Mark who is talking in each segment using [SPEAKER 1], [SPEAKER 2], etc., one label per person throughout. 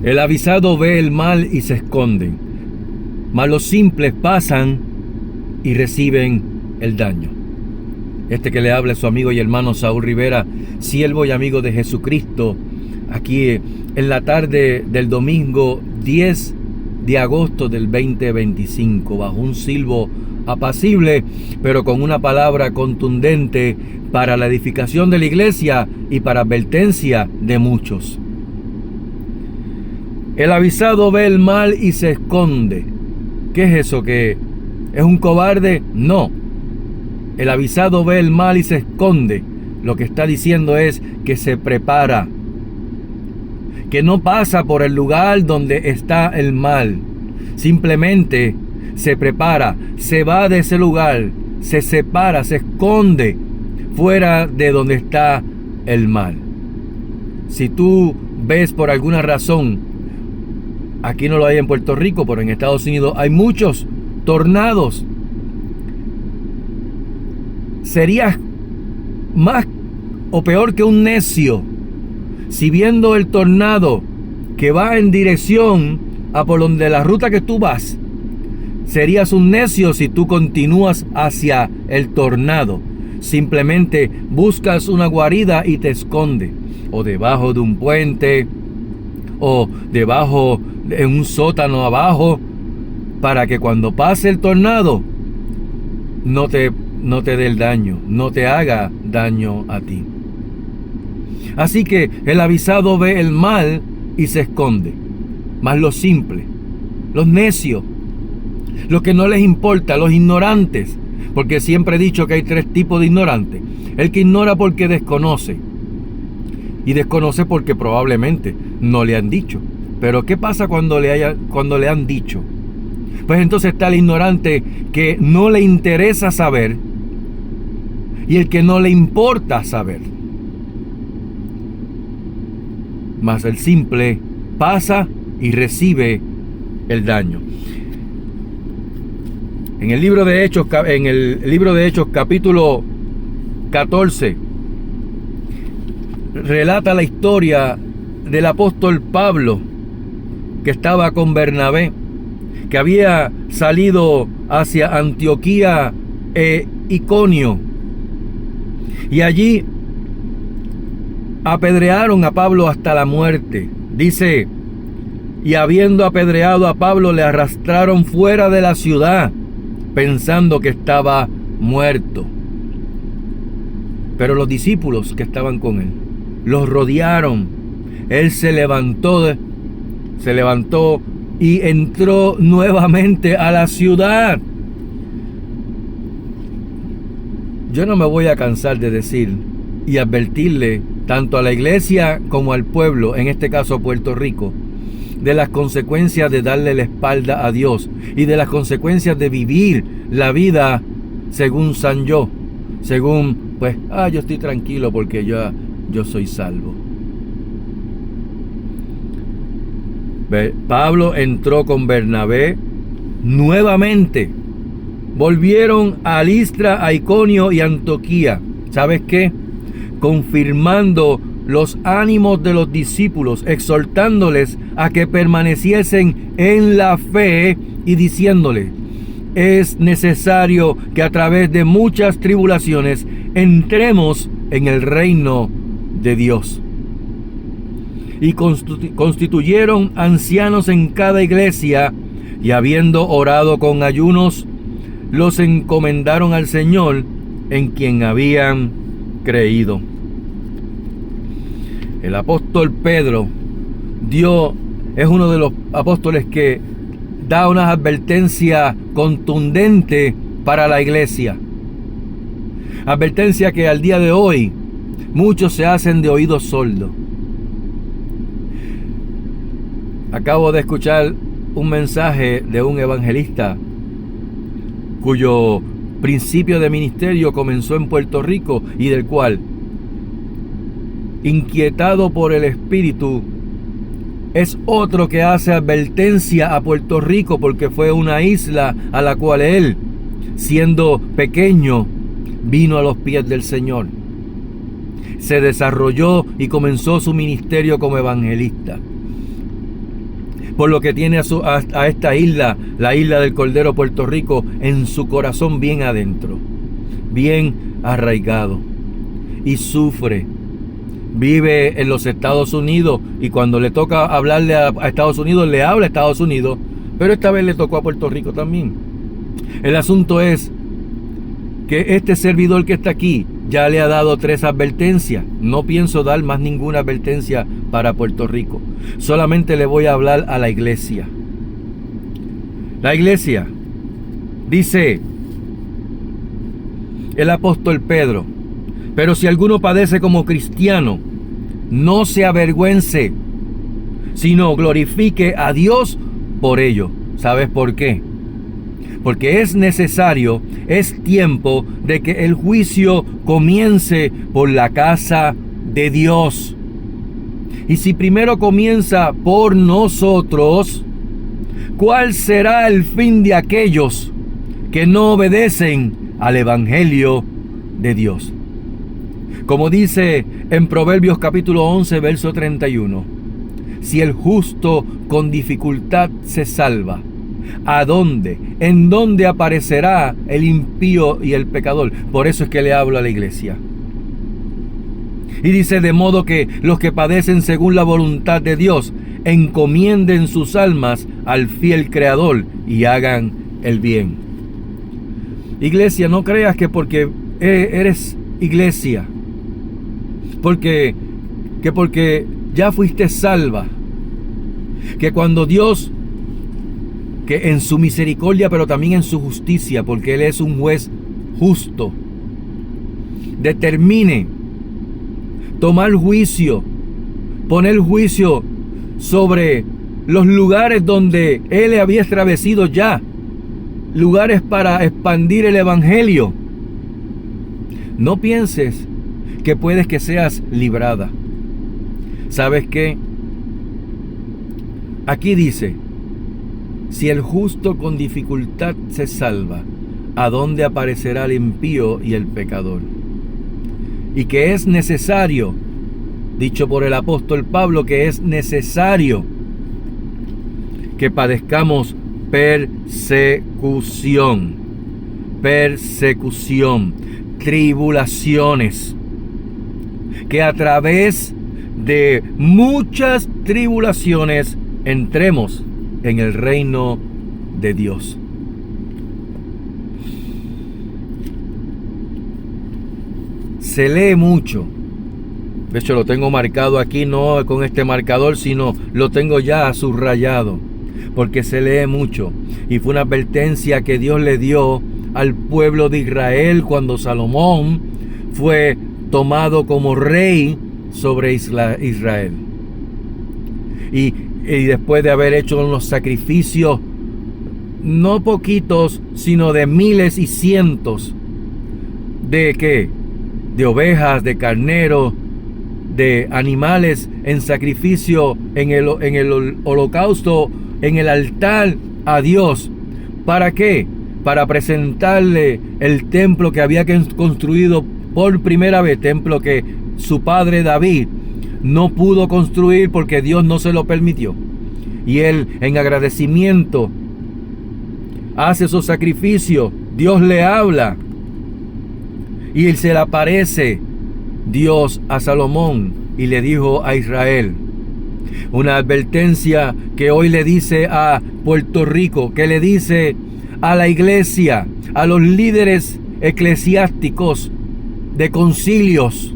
[SPEAKER 1] El avisado ve el mal y se esconde, mas los simples pasan y reciben el daño. Este que le habla es su amigo y hermano Saúl Rivera, siervo y amigo de Jesucristo, aquí en la tarde del domingo 10 de agosto del 2025, bajo un silbo apacible, pero con una palabra contundente para la edificación de la iglesia y para advertencia de muchos. El avisado ve el mal y se esconde. ¿Qué es eso? ¿Que es un cobarde? No. El avisado ve el mal y se esconde. Lo que está diciendo es que se prepara, que no pasa por el lugar donde está el mal. Simplemente se prepara, se va de ese lugar, se separa, se esconde fuera de donde está el mal. Si tú ves por alguna razón, aquí no lo hay en Puerto Rico, pero en Estados Unidos hay muchos tornados, serías más o peor que un necio si viendo el tornado que va en dirección a por donde la ruta que tú vas. Serías un necio si tú continúas hacia el tornado. Simplemente buscas una guarida y te esconde, o debajo de un puente, o debajo de un sótano abajo, para que cuando pase el tornado no te dé el daño, no te haga daño a ti. Así que el avisado ve el mal y se esconde, mas los simples, los necios, los que no les importa, los ignorantes, porque siempre he dicho que hay tres tipos de ignorantes: el que ignora porque desconoce, y desconoce porque probablemente no le han dicho. Pero ¿qué pasa cuando le han dicho? Pues entonces está el ignorante que no le interesa saber, y el que no le importa saber. Mas el simple pasa y recibe el daño. En el libro de Hechos, capítulo 14, relata la historia del apóstol Pablo, que estaba con Bernabé, que había salido hacia Antioquía e Iconio, y allí apedrearon a Pablo hasta la muerte. Dice: y habiendo apedreado a Pablo, le arrastraron fuera de la ciudad, pensando que estaba muerto. Pero los discípulos que estaban con él los rodearon. Él se levantó y entró nuevamente a la ciudad. Yo no me voy a cansar de decir y advertirle tanto a la iglesia como al pueblo, en este caso a Puerto Rico, de las consecuencias de darle la espalda a Dios y de las consecuencias de vivir la vida según San yo, según yo estoy tranquilo porque yo soy salvo. Pablo entró con Bernabé nuevamente. Volvieron a Listra, a Iconio y Antioquía. ¿Sabes qué? Confirmando los ánimos de los discípulos, exhortándoles a que permaneciesen en la fe y diciéndoles: es necesario que a través de muchas tribulaciones entremos en el reino de Dios. Y constituyeron ancianos en cada iglesia, y habiendo orado con ayunos, los encomendaron al Señor, en quien habían creído. El apóstol Pedro es uno de los apóstoles que da una advertencia contundente para la iglesia. Advertencia que al día de hoy muchos se hacen de oídos sordos. Acabo de escuchar un mensaje de un evangelista cuyo principio de ministerio comenzó en Puerto Rico y del cual, inquietado por el Espíritu, es otro que hace advertencia a Puerto Rico, porque fue una isla a la cual él, siendo pequeño, vino a los pies del Señor. Se desarrolló y comenzó su ministerio como evangelista. por lo que tiene a esta isla, la isla del Cordero, Puerto Rico, en su corazón bien adentro, bien arraigado, y sufre. Vive en los Estados Unidos, y cuando le toca hablarle a Estados Unidos, le habla a Estados Unidos, pero esta vez le tocó a Puerto Rico también. El asunto es que este servidor que está aquí ya le ha dado 3 advertencias. No pienso dar más ninguna advertencia para Puerto Rico. Solamente le voy a hablar a la iglesia. La iglesia, dice el apóstol Pedro: pero si alguno padece como cristiano, no se avergüence, sino glorifique a Dios por ello. ¿Sabes por qué? Porque es necesario, es tiempo de que el juicio comience por la casa de Dios. Y si primero comienza por nosotros, ¿cuál será el fin de aquellos que no obedecen al Evangelio de Dios? Como dice en Proverbios capítulo 11, verso 31, si el justo con dificultad se salva, ¿a dónde? ¿En dónde aparecerá el impío y el pecador? Por eso es que le hablo a la iglesia. Y dice: de modo que los que padecen según la voluntad de Dios encomienden sus almas al fiel Creador y hagan el bien. Iglesia, no creas que porque eres iglesia, porque ya fuiste salva, que cuando Dios, que en su misericordia pero también en su justicia, porque Él es un juez justo, determine tomar juicio, poner juicio sobre los lugares donde Él había establecido ya, lugares para expandir el Evangelio. No pienses que puedes que seas librada. ¿Sabes qué? Aquí dice: si el justo con dificultad se salva, ¿a dónde aparecerá el impío y el pecador? Y que es necesario, dicho por el apóstol Pablo, que es necesario que padezcamos persecución, tribulaciones, que a través de muchas tribulaciones entremos en el reino de Dios. Se lee mucho. De hecho, lo tengo marcado aquí, no con este marcador, sino lo tengo ya subrayado, porque se lee mucho. Y fue una advertencia que Dios le dio al pueblo de Israel cuando Salomón fue tomado como rey sobre Israel. Y después de haber hecho unos sacrificios, no poquitos, sino de miles y cientos de ovejas, de carneros, de animales en sacrificio en el holocausto, en el altar a Dios. ¿Para qué? Para presentarle el templo que había construido por primera vez, templo que su padre David no pudo construir porque Dios no se lo permitió. Y él, en agradecimiento, hace esos sacrificios. Dios le habla y se le aparece Dios a Salomón y le dijo a Israel una advertencia que hoy le dice a Puerto Rico, que le dice a la iglesia, a los líderes eclesiásticos de concilios,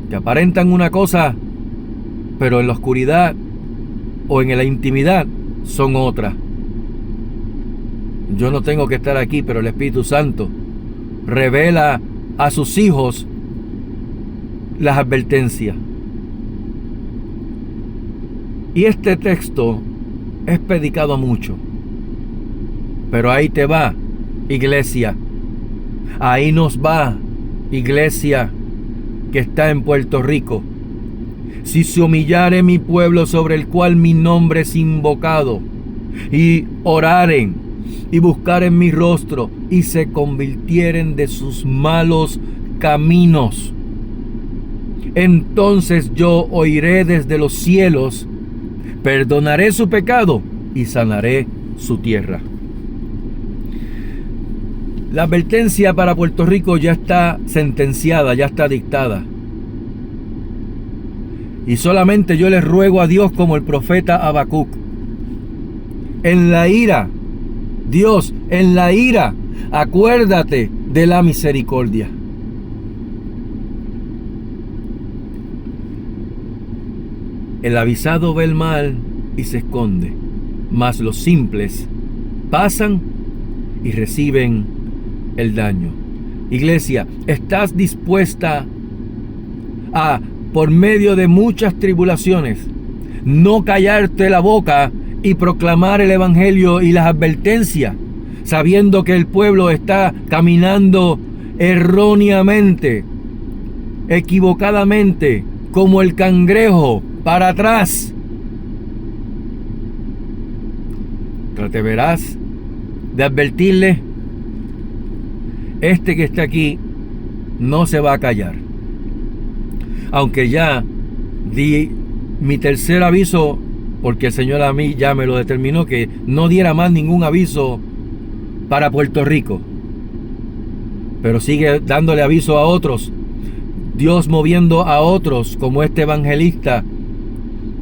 [SPEAKER 1] que aparentan una cosa, pero en la oscuridad o en la intimidad son otra. Yo no tengo que estar aquí, pero el Espíritu Santo revela a sus hijos las advertencias. Y este texto es predicado mucho, pero ahí te va, iglesia. Ahí nos va, iglesia que está en Puerto Rico. Si se humillare mi pueblo sobre el cual mi nombre es invocado, y oraren y buscaren mi rostro y se convirtieren de sus malos caminos, entonces yo oiré desde los cielos, perdonaré su pecado y sanaré su tierra. La advertencia para Puerto Rico ya está sentenciada, ya está dictada. Y solamente yo le ruego a Dios como el profeta Habacuc. En la ira, Dios, en la ira, acuérdate de la misericordia. El avisado ve el mal y se esconde, mas los simples pasan y reciben el daño. Iglesia, ¿estás dispuesta a, por medio de muchas tribulaciones, no callarte la boca y proclamar el evangelio y las advertencias, sabiendo que el pueblo está caminando erróneamente, equivocadamente, como el cangrejo, para atrás? Te verás de advertirle: este que está aquí no se va a callar. Aunque ya di mi tercer aviso, porque el Señor a mí ya me lo determinó, que no diera más ningún aviso para Puerto Rico. Pero sigue dándole aviso a otros. Dios moviendo a otros, como este evangelista,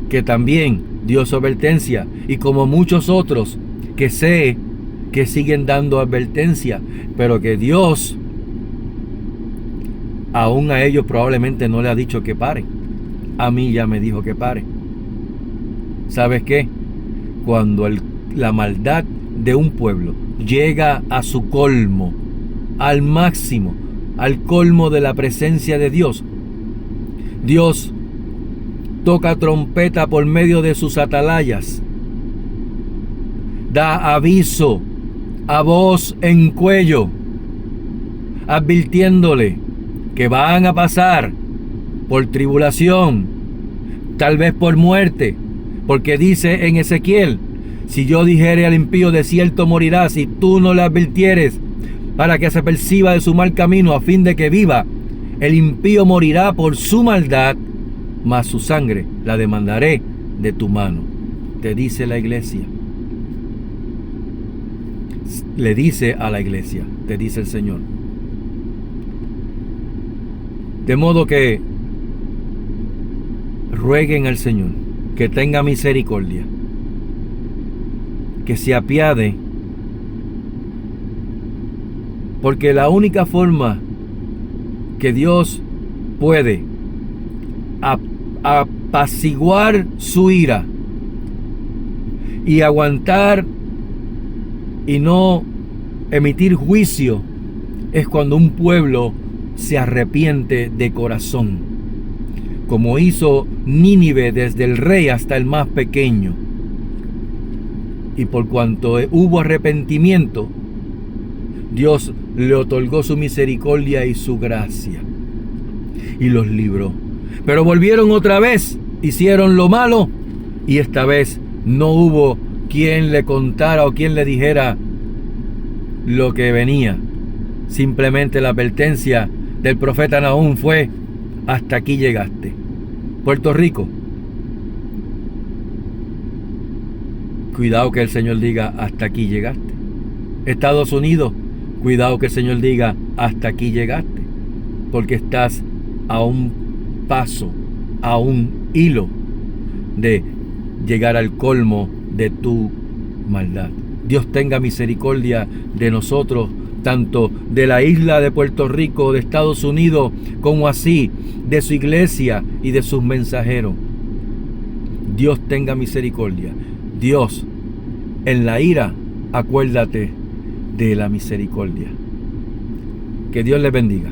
[SPEAKER 1] que también dio su advertencia, y como muchos otros que sé que siguen dando advertencia, pero que Dios aún a ellos probablemente no le ha dicho que paren. A mí ya me dijo que pare. ¿Sabes qué? Cuando la maldad de un pueblo llega a su colmo, al máximo, al colmo de la presencia de Dios, Dios toca trompeta por medio de sus atalayas, da aviso a voz en cuello, advirtiéndole que van a pasar por tribulación, tal vez por muerte, porque dice en Ezequiel: si yo dijere al impío de cierto morirá, si tú no le advirtieres para que se perciba de su mal camino a fin de que viva, el impío morirá por su maldad, mas su sangre la demandaré de tu mano. Te dice la iglesia. Le dice a la iglesia, te dice el Señor. De modo que rueguen al Señor que tenga misericordia, que se apiade, porque la única forma que Dios puede apaciguar su ira y aguantar y no emitir juicio es cuando un pueblo se arrepiente de corazón, como hizo Nínive, desde el rey hasta el más pequeño. Y por cuanto hubo arrepentimiento, Dios le otorgó su misericordia y su gracia y los libró. Pero volvieron otra vez, hicieron lo malo, y esta vez no hubo quien le contara o quien le dijera lo que venía. Simplemente la advertencia del profeta Nahum fue: hasta aquí llegaste. Puerto Rico, cuidado que el Señor diga: hasta aquí llegaste. Estados Unidos, cuidado que el Señor diga: hasta aquí llegaste, porque estás a un paso, a un hilo de llegar al colmo de tu maldad. Dios tenga misericordia de nosotros, tanto de la isla de Puerto Rico, de Estados Unidos, como así de su iglesia y de sus mensajeros. Dios tenga misericordia. Dios, en la ira, acuérdate de la misericordia. Que Dios les bendiga.